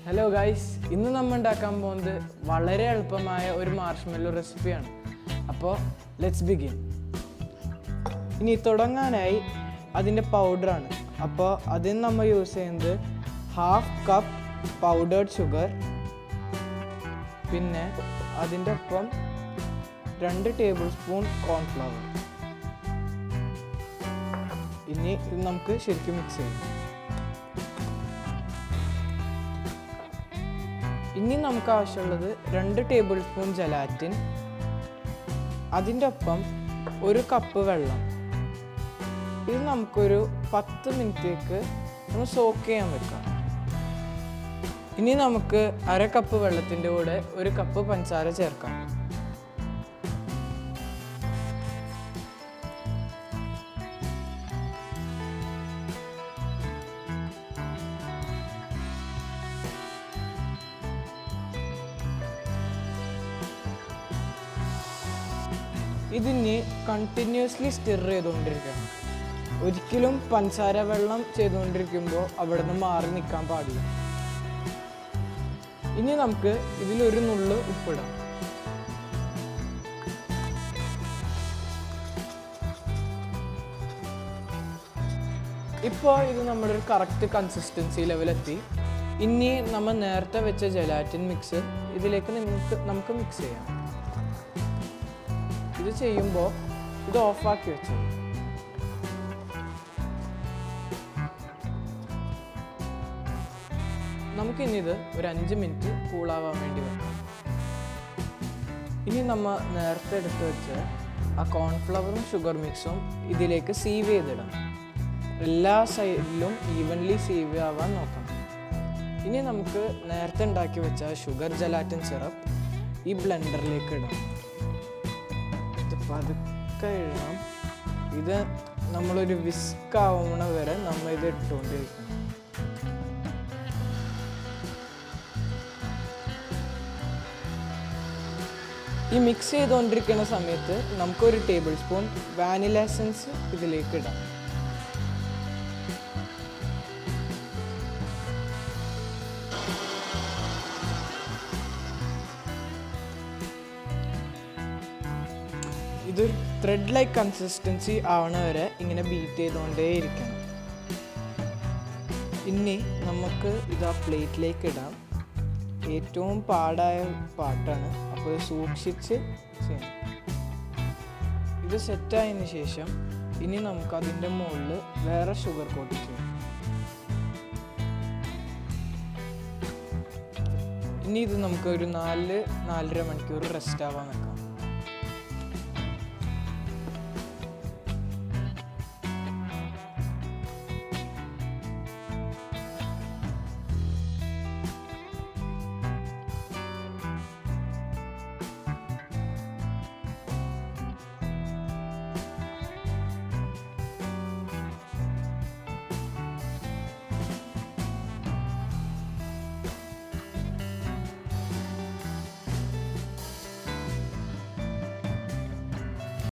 Hello guys, ഇന്ന് നമ്മൾ ഉണ്ടാക്കാൻ പോകുന്നത് വളരെ എളുപ്പമായ ഒരു മാർഷ്മെല്ലോ റെസിപ്പിയാണ്. അപ്പോൾ ലെറ്റ്സ് ബിഗിൻ. ഇനി തുടങ്ങാനായി അതിൻ്റെ പൗഡറാണ്. അപ്പോൾ അതിന് നമ്മൾ യൂസ് ചെയ്യുന്നത് 1/2 കപ്പ് പൗഡേർഡ് ഷുഗർ, പിന്നെ അതിൻ്റെ ഒപ്പം 2 ടേബിൾ സ്പൂൺ കോൺഫ്ലവർ. ഇനി ഇത് നമുക്ക് ശരിക്കും മിക്സ് ചെയ്യാം. ഇനി നമുക്ക് ആവശ്യമുള്ളത് 2 ടേബിൾ സ്പൂൺ ജലാറ്റിൻ, അതിൻ്റെ ഒപ്പം 1 കപ്പ് വെള്ളം. ഇത് നമുക്കൊരു 10 മിനിറ്റേക്ക് ഒന്ന് സോക്ക് ചെയ്യാൻ വെക്കാം. ഇനി നമുക്ക് 1/2 കപ്പ് വെള്ളത്തിൻ്റെ കൂടെ 1 കപ്പ് പഞ്ചസാര ചേർക്കാം. ഇതിന് കണ്ടിന്യൂസ്ലി സ്റ്റിർ ചെയ്തുകൊണ്ടിരിക്കണം. ഒരിക്കലും പഞ്ചസാര വെള്ളം ചെയ്തുകൊണ്ടിരിക്കുമ്പോൾ അവിടെ നിന്ന് മാറി നിൽക്കാൻ പാടില്ല. ഇനി നമുക്ക് ഇതിലൊരു നുള്ള് ഉപ്പിടാം. ഇപ്പോൾ ഇത് നമ്മുടെ ഒരു കറക്റ്റ് കൺസിസ്റ്റൻസി ലെവലെത്തി. ഇനി നമ്മൾ നേരത്തെ വെച്ച ജലാറ്റിൻ മിക്സ് ഇതിലേക്ക് നമുക്ക് മിക്സ് ചെയ്യാം. ഇത് ചെയ്യുമ്പോൾ ഇത് ഓഫാക്കി വെച്ചു. നമുക്കിനി ഇത് ഒരു 5 മിനിറ്റ് കൂളാവാൻ വേണ്ടി വെക്കാം. ഇനി നമ്മൾ നേരത്തെ എടുത്ത് വെച്ച് ആ കോൺഫ്ലവറും ഷുഗർ മിക്സും ഇതിലേക്ക് സീവ് ചെയ്തിടാം. എല്ലാ സൈഡിലും ഈവൻലി സീവ് ആവാൻ നോക്കണം. ഇനി നമുക്ക് നേരത്തെ ഉണ്ടാക്കി വെച്ച ഷുഗർ ജലാറ്റിൻ സിറപ്പ് ഈ ബ്ലെൻഡറിലേക്ക് ഇടാം. പതുക്കെ ഇടണം. ഇത് നമ്മളൊരു വിസ്ക് ആവണ വരെ നമ്മൾ ഇത് ഇട്ടുകൊണ്ടിരിക്കണം. ഈ മിക്സ് ചെയ്തുകൊണ്ടിരിക്കുന്ന സമയത്ത് നമുക്കൊരു ടേബിൾ സ്പൂൺ വാനില എസൻസ് ഇതിലേക്ക് ഇടാം. ഇതൊരു ത്രെഡ് ലൈക്ക് കൺസിസ്റ്റൻസി ആവണ വരെ ഇങ്ങനെ ബീറ്റ് ചെയ്തുകൊണ്ടേയിരിക്കണം. ഇനി നമുക്ക് ഇത് ആ പ്ലേറ്റിലേക്ക് ഇടാം. ഏറ്റവും പാടായ പാട്ടാണ്, അപ്പോൾ സൂക്ഷിച്ച് ചെയ്യണം. ഇത് സെറ്റായതിന് ശേഷം ഇനി നമുക്ക് അതിൻ്റെ മുകളിൽ വേറെ ഷുഗർ കോട്ട് ചെയ്യാം. ഇനി ഇത് നമുക്ക് ഒരു 4-4.5 മണിക്കൂർ റെസ്റ്റ് ആവാൻ വെക്കാം.